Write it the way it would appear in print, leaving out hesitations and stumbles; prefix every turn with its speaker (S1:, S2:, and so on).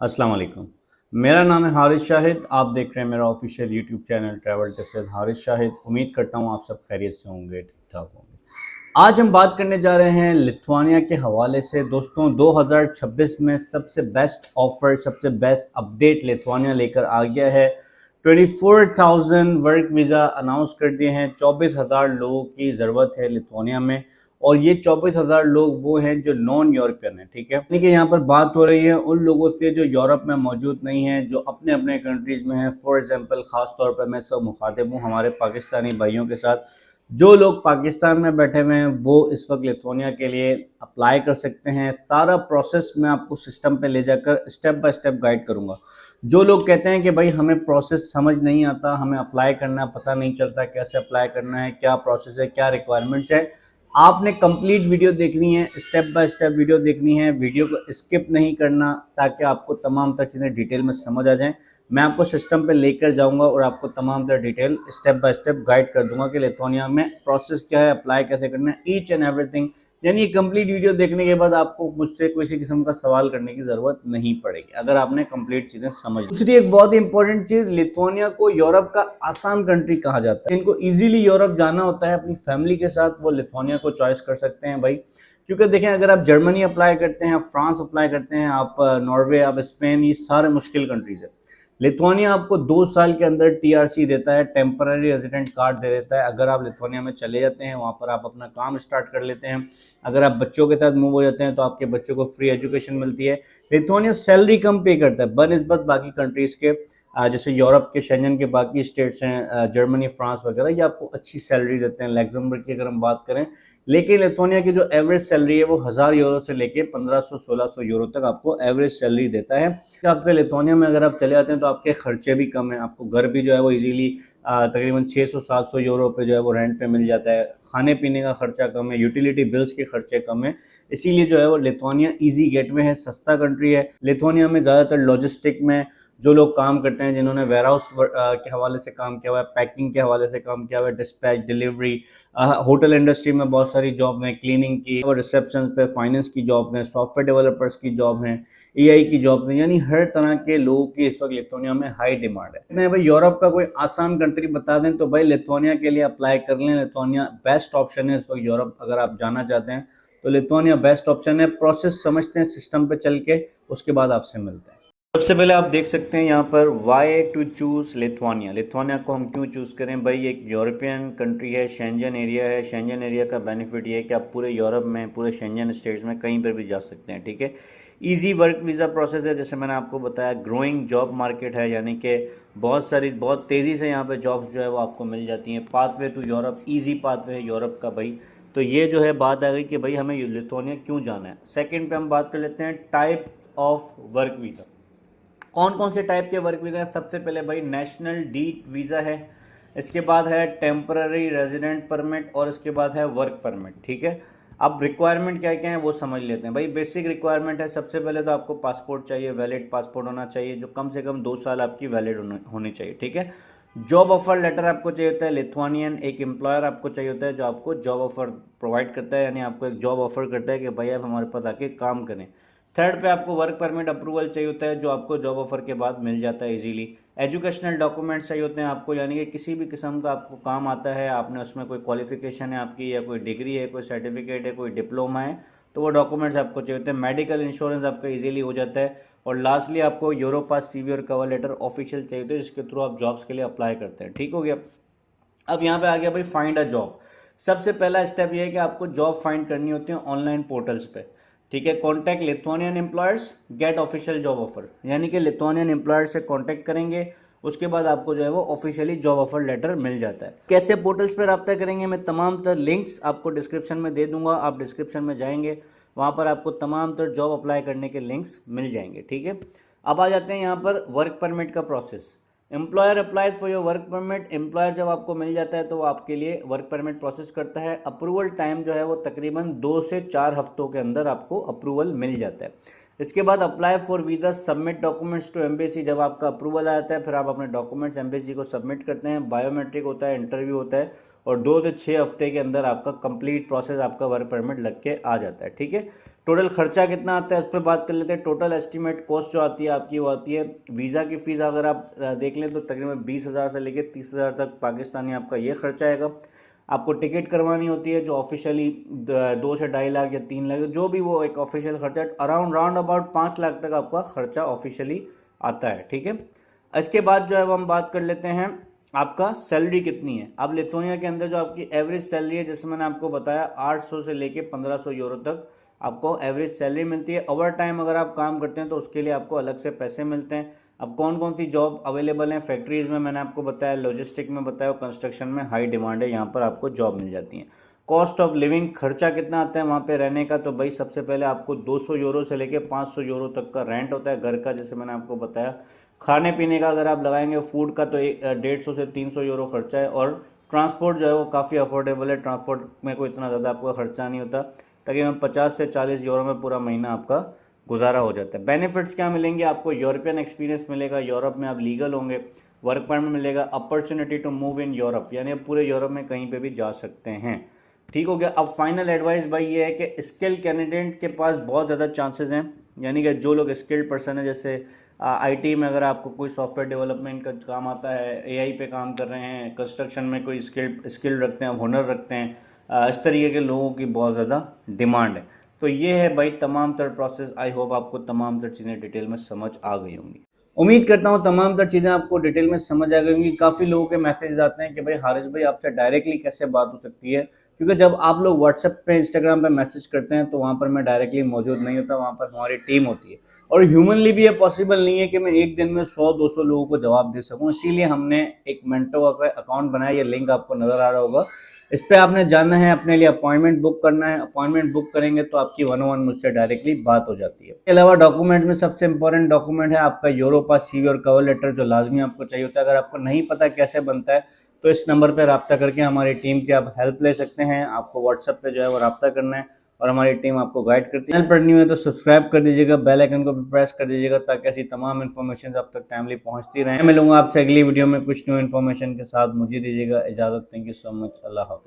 S1: अस्सलाम वालेकुम। मेरा नाम है हारिस शाहिद। आप देख रहे हैं मेरा official YouTube channel travel tips with Haris Shahid. उम्मीद करता हूँ आप सब खैरियत से होंगे, ठीक ठाक होंगे। आज हम बात करने जा रहे हैं लिथुआनिया के हवाले से। दोस्तों 2026 में सबसे बेस्ट ऑफर, सबसे बेस्ट अपडेट लिथुआनिया लेकर आ गया है। 24,000 वर्क वीज़ा अनाउंस कर दिए हैं। 24,000 लोगों की ज़रूरत है लिथुआनिया में, और ये 24,000 लोग वो हैं जो नॉन यूरोपियन हैं। ठीक है, यानी कि यहाँ पर बात हो रही है उन लोगों से जो यूरोप में मौजूद नहीं हैं, जो अपने अपने कंट्रीज़ में हैं। फॉर एग्जांपल, ख़ास तौर पर मैं सब मुखातिब हूँ हमारे पाकिस्तानी भाइयों के साथ। जो लोग पाकिस्तान में बैठे हुए हैं वो इस वक्त लिथुआनिया के लिए अप्लाई कर सकते हैं। सारा प्रोसेस मैं आपको सिस्टम पे ले जाकर स्टेप बाय स्टेप गाइड करूँगा। जो लोग कहते हैं कि भाई हमें प्रोसेस समझ नहीं आता, हमें अप्लाई करना पता नहीं चलता, कैसे अप्लाई करना है, क्या प्रोसेस है, क्या रिक्वायरमेंट्स है, आपने कंप्लीट वीडियो देखनी है, स्टेप बाय स्टेप वीडियो देखनी है। वीडियो को स्किप नहीं करना ताकि आपको तमाम तर चीज़ें डिटेल में समझ आ जाएं। मैं आपको सिस्टम पे लेकर जाऊंगा और आपको तमाम तर detail step by step guide कर दूंगा कि लिथुआनिया में प्रोसेस क्या है, अप्लाई कैसे करना है, ईच एंड एवरीथिंग। यानी ये कंप्लीट वीडियो देखने के बाद आपको मुझसे किसी किस्म का सवाल करने की ज़रूरत नहीं पड़ेगी अगर आपने कंप्लीट चीज़ें समझ ली। दूसरी एक बहुत ही इंपॉर्टेंट चीज़, लिथुआनिया को यूरोप का आसान कंट्री कहा जाता है। इनको इजीली यूरोप जाना होता है अपनी फैमिली के साथ, वो लिथुआनिया को चॉइस कर सकते हैं भाई। क्योंकि देखें, अगर आप जर्मनी अप्लाई करते हैं, आप फ्रांस अप्लाई करते हैं, आप नॉर्वे, आप स्पेन, ये सारे मुश्किल कंट्रीज है। लिथुआनिया आपको 2 साल के अंदर टीआरसी देता है, टेम्पररी रेजिडेंट कार्ड दे देता है। अगर आप लिथुआनिया में चले जाते हैं, वहाँ पर आप अपना काम स्टार्ट कर लेते हैं। अगर आप बच्चों के साथ मूव हो जाते हैं तो आपके बच्चों को फ्री एजुकेशन मिलती है। लिथुआनिया सैलरी कम पे करता है बनस्बत बाकी कंट्रीज़ के। जैसे यूरोप के शेंजन के बाकी स्टेट्स हैं, जर्मनी, फ्रांस वगैरह, ये आपको अच्छी सैलरी देते हैं। लग्जमबर्ग की अगर हम बात करें, लेकिन लिथुआनिया की जो एवरेज सैलरी है वो 1000 यूरो से लेके 1500-1600 यूरो तक आपको एवरेज सैलरी देता है। आपके लिथुआनिया में अगर आप चले जाते हैं तो आपके खर्चे भी कम हैं। आपको घर भी जो है वो इजीली तकरीबन 600-700 यूरो पे जो है वो रेंट पे मिल जाता है। खाने पीने का खर्चा कम है, यूटिलिटी बिल्स के खर्चे कम है। इसीलिए जो है वो लिथुआनिया ईजी गेटवे है, सस्ता कंट्री है। लिथुआनिया में ज़्यादातर लॉजिस्टिक में जो लोग काम करते हैं, जिन्होंने वेयर हाउस के हवाले से काम किया हुआ है, पैकिंग के हवाले से काम किया हुआ है, डिस्पैच, डिलीवरी, होटल इंडस्ट्री में बहुत सारी जॉब हैं, क्लीनिंग की और रिसेप्शन पे, फाइनेंस की जॉब हैं, सॉफ्टवेयर डेवलपर्स की जॉब हैं, एआई की जॉब हैं। यानी हर तरह के लोगों की इस वक्त लिथुआनिया में हाई डिमांड है। नहीं भाई, यूरोप का कोई आसान कंट्री बता दें तो भाई लिथुआनिया के लिए अप्लाई कर लें। लिथुआनिया बेस्ट ऑप्शन है इस वक्त यूरोप अगर आप जाना चाहते हैं तो लिथुआनिया बेस्ट ऑप्शन है। प्रोसेस समझते हैं सिस्टम पे चल के, उसके बाद आपसे मिलते हैं। सबसे पहले आप देख सकते हैं यहाँ पर why to choose Lithuania. Lithuania को हम क्यों चूज़ करें भाई? ये एक यूरोपियन कंट्री है, शेंजन एरिया है। शेंजन एरिया का बेनिफिट ये है कि आप पूरे यूरोप में, पूरे शेंजन स्टेट्स में कहीं पर भी जा सकते हैं। ठीक है, इजी वर्क वीज़ा प्रोसेस है, जैसे मैंने आपको बताया। ग्रोइंग जॉब मार्केट है, यानी कि बहुत तेज़ी से यहाँ पर जॉब्स जो है वो आपको मिल जाती हैं। Pathway to Europe, easy pathway है यूरोप का भाई। तो ये जो है बात आ गई कि भाई हमें लिथुआनिया क्यों जाना है। सेकेंड पे हम बात कर लेते हैं टाइप ऑफ वर्क वीज़ा। कौन कौन से टाइप के वर्क वीज़ा है? सबसे पहले भाई नेशनल डी वीज़ा है, इसके बाद है टेम्पररी रेजिडेंट परमिट, और इसके बाद है वर्क परमिट। ठीक है, अब रिक्वायरमेंट क्या क्या है वो समझ लेते हैं भाई। बेसिक रिक्वायरमेंट है, सबसे पहले तो आपको पासपोर्ट चाहिए, वैलिड पासपोर्ट होना चाहिए जो कम से कम 2 साल आपकी वैलिड होनी चाहिए। ठीक है, जॉब ऑफर लेटर आपको चाहिए होता है लिथुआनियन। एक एम्प्लॉयर आपको चाहिए होता है जो आपको जॉब ऑफर प्रोवाइड करता है, यानी आपको एक जॉब ऑफर करता है कि भाई आप हमारे पास आके काम करें। थर्ड पे आपको वर्क परमिट अप्रूवल चाहिए होता है जो आपको जॉब ऑफर के बाद मिल जाता है इजीली। एजुकेशनल डॉक्यूमेंट्स चाहिए होते हैं आपको, यानी कि किसी भी किस्म का आपको काम आता है, आपने उसमें कोई क्वालिफिकेशन है आपकी, या कोई डिग्री है, कोई सर्टिफिकेट है, कोई डिप्लोमा है, तो वो डॉक्यूमेंट्स आपको चाहिए होते हैं। मेडिकल इंश्योरेंस आपका इजीली हो जाता है। और लास्टली आपको यूरोप पास सीवी और कवर लेटर ऑफिशियल चाहिए होता है जिसके थ्रू आप जॉब्स के लिए अप्लाई करते हैं। ठीक हो गया। अब यहाँ पे आ गया भाई फाइंड अ जॉब। सबसे पहला स्टेप ये है कि आपको जॉब फाइंड करनी होती है ऑनलाइन पोर्टल्स पे। ठीक है, contact Lithuanian employers, get official job offer, यानी कि लिथुआनियन एम्प्लॉयर से कॉन्टैक्ट करेंगे, उसके बाद आपको जो है वो ऑफिशियली जॉब ऑफर लेटर मिल जाता है। कैसे पोर्टल्स पर रब्ता करेंगे, मैं तमाम तर लिंक्स आपको डिस्क्रिप्शन में दे दूंगा। आप डिस्क्रिप्शन में जाएंगे, वहाँ पर आपको तमाम तर जॉब अप्लाई करने के लिंक्स मिल जाएंगे। ठीक है, अब आ जाते हैं यहाँ पर वर्क परमिट का process. Employer applies for your work permit. Employer जब आपको मिल जाता है तो वो आपके लिए वर्क परमिट प्रोसेस करता है। अप्रूवल टाइम जो है वो तकरीबन 2 से 4 हफ्तों के अंदर आपको अप्रूवल मिल जाता है। इसके बाद apply for visa, submit documents to embassy. जब आपका अप्रूवल आ जाता है फिर आप अपने डॉक्यूमेंट्स एम्बेसी को सबमिट करते हैं। बायोमेट्रिक होता है, इंटरव्यू होता है, और 2 से 6 हफ्ते के अंदर आपका कंप्लीट प्रोसेस, आपका वर्क परमिट लग के आ जाता है। ठीक है, टोटल खर्चा कितना आता है उस पर बात कर लेते हैं। टोटल एस्टिमेट कॉस्ट जो आती है आपकी वो आती है, वीज़ा की फ़ीस अगर आप देख लें तो तकरीबन 20,000 से लेकर 30,000 तक पाकिस्तानी आपका ये खर्चा आएगा। आपको टिकट करवानी होती है जो ऑफिशियली 2 से 2.5 लाख या 3 लाख, जो भी वो एक ऑफिशियल खर्चा है, राउंड अबाउट 5 लाख तक आपका खर्चा ऑफिशियली आता है, ठीक है। इसके बाद जो है वो हम बात कर लेते हैं आपका सैलरी कितनी है। अब लिथुआनिया के अंदर जो आपकी एवरेज सैलरी है, जैसे मैंने आपको बताया 800 से लेके 1500 यूरो तक आपको एवरेज सैलरी मिलती है। ओवर टाइम अगर आप काम करते हैं तो उसके लिए आपको अलग से पैसे मिलते हैं। अब कौन कौन सी जॉब अवेलेबल हैं, फैक्ट्रीज़ में मैंने आपको बताया, लॉजिस्टिक में बताया, कंस्ट्रक्शन में हाई डिमांड है, यहाँ पर आपको जॉब मिल जाती है। कॉस्ट ऑफ लिविंग, खर्चा कितना आता है वहाँ पे रहने का, तो भाई सबसे पहले आपको 200 यूरो से लेके 500 यूरो तक का रेंट होता है घर का, जैसे मैंने आपको बताया। खाने पीने का अगर आप लगाएंगे फूड का तो 150 से 300 यूरो खर्चा है। और ट्रांसपोर्ट जो है वो काफ़ी अफोर्डेबल है, ट्रांसपोर्ट में कोई इतना ज़्यादा आपका खर्चा नहीं होता। तकरीबन 50 से 40 यूरो में पूरा महीना आपका गुजारा हो जाता है। बेनिफिट्स क्या मिलेंगे आपको, यूरोपियन एक्सपीरियंस मिलेगा, यूरोप में आप लीगल होंगे, वर्क परमिट मिलेगा, opportunity to move in Europe, यानी आप पूरे यूरोप में कहीं पे भी जा सकते हैं। ठीक हो गया। अब फाइनल एडवाइस भाई ये है कि स्किल्ड कैंडिडेट के पास बहुत ज़्यादा चांसेस हैं, यानी कि जो लोग स्किल्ड पर्सन है, जैसे आईटी में अगर आपको कोई सॉफ्टवेयर डेवलपमेंट का काम आता है, एआई पे काम कर रहे हैं, कंस्ट्रक्शन में कोई स्किल रखते हैं, हुनर रखते हैं, इस तरीके के लोगों की बहुत ज़्यादा डिमांड है। तो ये है भाई तमाम तर प्रोसेस। आई होप आपको तमाम तर चीज़ें डिटेल में समझ आ गई होंगी। उम्मीद करता हूँ तमाम तर चीज़ें आपको डिटेल में समझ आ गई होंगी। काफ़ी लोगों के मैसेज आते हैं कि भाई हारिस भाई आपसे डायरेक्टली कैसे बात हो सकती है, क्योंकि जब आप लोग व्हाट्सएप पे, इंस्टाग्राम पे मैसेज करते हैं तो वहाँ पर मैं डायरेक्टली मौजूद नहीं होता, वहाँ पर हमारी टीम होती है। और ह्यूमनली भी ये पॉसिबल नहीं है कि मैं एक दिन में 100-200 लोगों को जवाब दे सकूं, इसीलिए हमने एक मेंटो का अकाउंट बनाया, ये लिंक आपको नज़र आ रहा होगा। इस पर आपने जाना है, अपने लिए अपॉइंटमेंट बुक करना है। अपॉइंटमेंट बुक करेंगे तो आपकी 1-on-1 मुझसे डायरेक्टली बात हो जाती है। इसके अलावा डॉक्यूमेंट में सबसे इंपॉर्टेंट डॉक्यूमेंट है आपका यूरोपा सीवी और कवर लेटर, जो लाजमी आपको चाहिए होता है। अगर आपको नहीं पता कैसे बनता है तो इस नंबर पर रब्ता करके हमारी टीम की आप हेल्प ले सकते हैं। आपको व्हाट्सएप पे जो है वो रब्ता करना है और हमारी टीम आपको गाइड करती है। चैनल पर न्यू है तो सब्सक्राइब कर दीजिएगा, बेल आइकन को भी प्रेस कर दीजिएगा ताकि ऐसी तमाम इन्फॉर्मेशन आप तक टाइमली पहुंचती रहे। मैं मिलूंगा आपसे अगली वीडियो में कुछ न्यू इन्फॉर्मेशन के साथ। मुझे दीजिएगा इजाज़त। Thank you so much. अल्लाह हाफ़िज़।